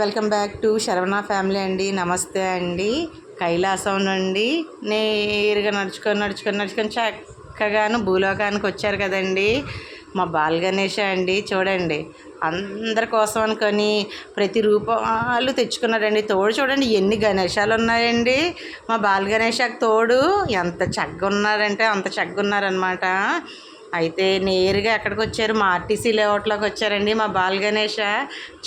Welcome back to Saravana family అండి. నమస్తే అండి. కైలాసం నుండి నేరుగా నడుచుకొని చక్కగాను భూలోకానికి వచ్చారు కదండి మా బాల్ గణేష అండి. చూడండి, అందరి కోసం అనుకొని ప్రతి రూపాలు తెచ్చుకున్నాడండి. తోడు చూడండి ఎన్ని గణేశాలు ఉన్నాయండి. మా బాల్ గణేషకి తోడు ఎంత చక్కగా ఉన్నారంటే అంత చక్కగా ఉన్నారనమాట. అయితే నేరుగా ఎక్కడికి వచ్చారు, మా ఆర్టీసీ లేఅవుట్లోకి వచ్చారండి మా బాల్ గణేష.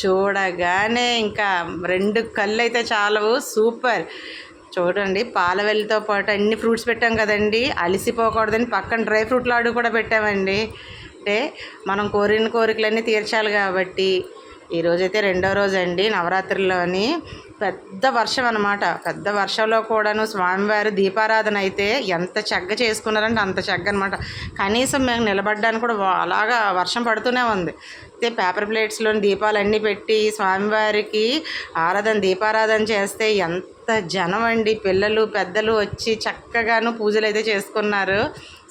చూడగానే ఇంకా రెండు కళ్ళు అయితే చాలవు, సూపర్. చూడండి, పాలవెల్లితో పాటు అన్ని ఫ్రూట్స్ పెట్టాం కదండి, అలిసిపోకూడదని పక్కన డ్రై ఫ్రూట్ లాడు కూడా పెట్టామండి. అంటే మనం కోరిన కోరికలన్నీ తీర్చాలి కాబట్టి ఈరోజైతే రెండో రోజు అండి నవరాత్రిలోని. పెద్ద వర్షం అనమాట. పెద్ద వర్షంలో కూడాను స్వామివారి దీపారాధన అయితే ఎంత చక్కగా చేసుకున్నారంటే అంత చక్కగా అనమాట. కనీసం మేము నిలబడ్డానికి కూడా అలాగా వర్షం పడుతూనే ఉంది. అయితే పేపర్ ప్లేట్స్లోని దీపాలన్నీ పెట్టి స్వామివారికి దీపారాధన చేస్తే ఎంత జనం అండి. పిల్లలు పెద్దలు వచ్చి చక్కగాను పూజలు అయితే చేసుకున్నారు.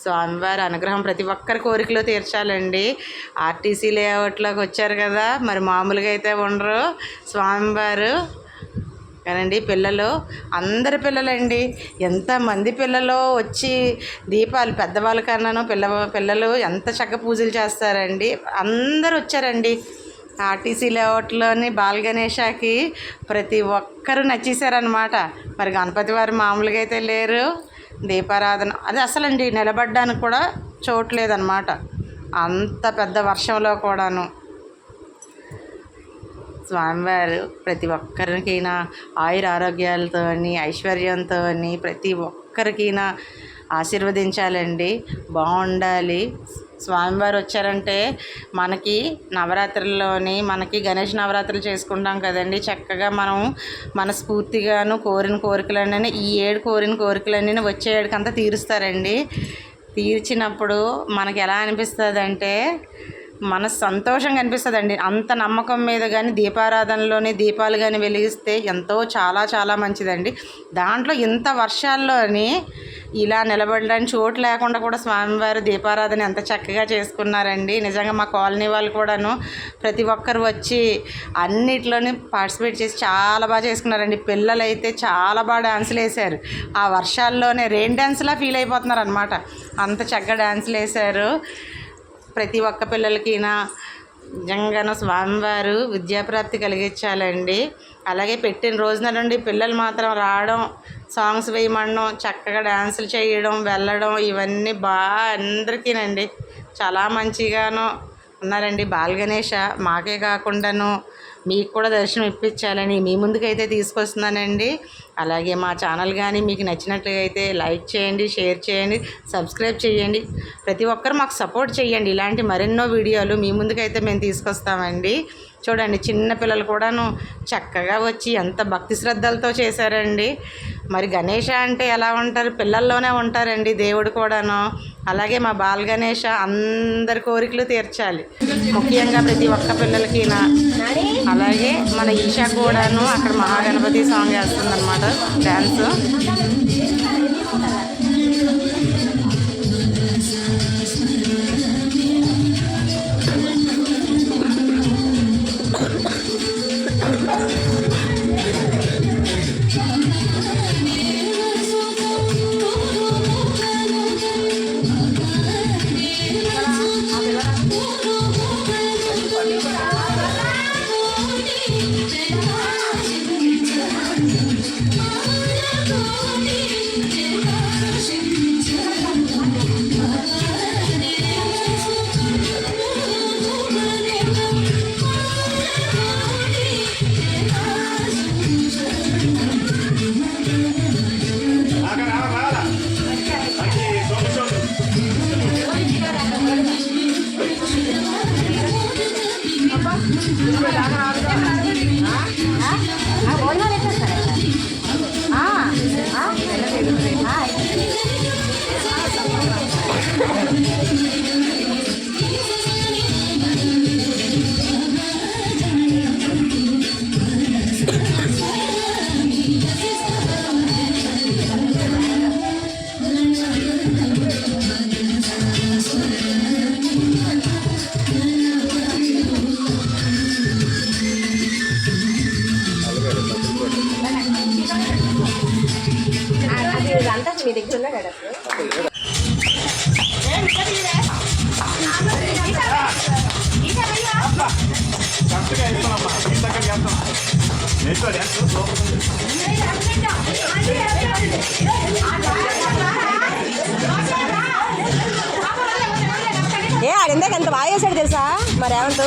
స్వామివారి అనుగ్రహం ప్రతి ఒక్కరి కోరికలు తీర్చాలండి. ఆర్టీసీ లేఅవుట్లోకి వచ్చారు కదా, మరి మామూలుగా అయితే ఉండరు స్వామివారు కానండి. పిల్లలు అందరి పిల్లలండి, ఎంతమంది పిల్లలు వచ్చి దీపాలు పెద్దవాళ్ళ కన్నాను పిల్లలు ఎంత చక్కగా పూజలు చేస్తారండి. అందరూ వచ్చారండి ఆర్టీసీ లేఅవుట్లోని బాల్ గణేషకి. ప్రతి ఒక్కరూ నచ్చేసారనమాట. మరి గణపతి వారు మామూలుగా అయితే లేరు. దీపారాధన అది అసలండి నిలబడ్డానికి కూడా చోట్లేదన్నమాట, అంత పెద్ద వర్షంలో కూడాను. స్వామివారు ప్రతి ఒక్కరికైనా ఆయుర ఆరోగ్యాలతో ఐశ్వర్యంతో ప్రతి ఒక్కరికైనా ఆశీర్వదించాలండి, బాగుండాలి. స్వామివారు వచ్చారంటే మనకి నవరాత్రుల్లోని మనకి గణేష్ నవరాత్రులు చేసుకుంటాం కదండి. చక్కగా మనం మనస్ఫూర్తిగాను కోరిన కోరికలన్నీ ఈ ఏడు కోరిన కోరికలన్నీ వచ్చే ఏడుకంతా తీరుస్తారండి. తీర్చినప్పుడు మనకి ఎలా అనిపిస్తుంది అంటే మన సంతోషంగా అనిపిస్తుందండి. అంత నమ్మకం మీద కానీ దీపారాధనలోని దీపాలు కానీ వెలిగిస్తే ఎంతో చాలా చాలా మంచిదండి. దాంట్లో ఇంత వర్షాల్లోని ఇలా నిలబడడానికి చోటు లేకుండా కూడా స్వామివారి దీపారాధన ఎంత చక్కగా చేసుకున్నారండి. నిజంగా మా కాలనీ వాళ్ళు కూడాను ప్రతి ఒక్కరు వచ్చి అన్నిట్లోని పార్టిసిపేట్ చేసి చాలా బాగా చేసుకున్నారండి. పిల్లలు అయితే చాలా బాగా డ్యాన్సులు వేశారు. ఆ వర్షాల్లోనే రెయిన్ డ్యాన్స్లా ఫీల్ అయిపోతున్నారు అనమాట, అంత చక్కగా డ్యాన్సులు వేశారు. ప్రతి ఒక్క పిల్లలకినా నిజంగానూ స్వామివారు విద్యాప్రాప్తి కలిగించాలండి. అలాగే పెట్టిన రోజున నుండి పిల్లలు మాత్రం రావడం, సాంగ్స్ వేయమనడం, చక్కగా డ్యాన్సులు చేయడం, వెళ్ళడం ఇవన్నీ బాగా అందరికీనండి చాలా మంచిగాను ఉన్నారండి. బాల్ గణేష మాకే కాకుండాను మీకు కూడా దర్శనం ఇప్పించాలని మీ ముందుకైతే తీసుకొస్తున్నానండి. అలాగే మా ఛానల్ కానీ మీకు నచ్చినట్లయితే లైక్ చేయండి, షేర్ చేయండి, సబ్స్క్రైబ్ చేయండి. ప్రతి ఒక్కరు మాకు సపోర్ట్ చేయండి. ఇలాంటి మరెన్నో వీడియోలు మీ ముందుకైతే మేము తీసుకొస్తామండి. చూడండి, చిన్న పిల్లలు కూడాను చక్కగా వచ్చి ఎంత భక్తి శ్రద్ధలతో చేశారండి. మరి గణేష అంటే ఎలా ఉంటారు, పిల్లల్లోనే ఉంటారండి దేవుడు కూడాను. అలాగే మా బాల్ గణేష అందరి కోరికలు తీర్చాలి, ముఖ్యంగా ప్రతి ఒక్క పిల్లలకి. అలాగే మన ఈషా కూడాను అక్కడ మహాగణపతి సాంగ్ వేస్తుందన్నమాట డ్యాన్స్. ఆడిందాక ఎంత బాగా చేశాడు తెలుసా మా రేవంత్.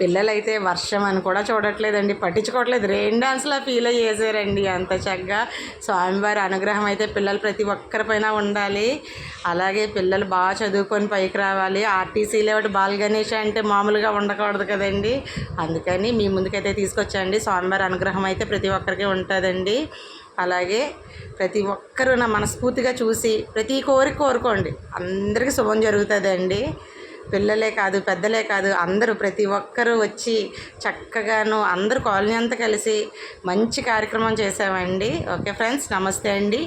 పిల్లలైతే వర్షం అని కూడా చూడట్లేదండి, పట్టించుకోవట్లేదు. రెయిన్ డాన్స్లా ఫీల్ అయ్యేసారండి అంత చక్కగా. స్వామివారి అనుగ్రహం అయితే పిల్లలు ప్రతి ఒక్కరిపైన ఉండాలి. అలాగే పిల్లలు బాగా చదువుకొని పైకి రావాలి. ఆర్టీసీ లేవటి బాల్ గణేష్ అంటే మామూలుగా ఉండకూడదు కదండి. అందుకని మీ ముందుకైతే తీసుకొచ్చండి. స్వామివారి అనుగ్రహం అయితే ప్రతి ఒక్కరికి ఉంటుందండి. అలాగే ప్రతి ఒక్కరూ నా మనస్ఫూర్తిగా చూసి ప్రతి కోరిక కోరుకోండి, అందరికీ శుభం జరుగుతుందండి. పిల్లలే కాదు పెద్దలే కాదు అందరూ ప్రతి ఒక్కరూ వచ్చి చక్కగాను అందరూ కాలనీ అంతా కలిసి మంచి కార్యక్రమం చేసామండి. ఓకే ఫ్రెండ్స్, నమస్తే అండి.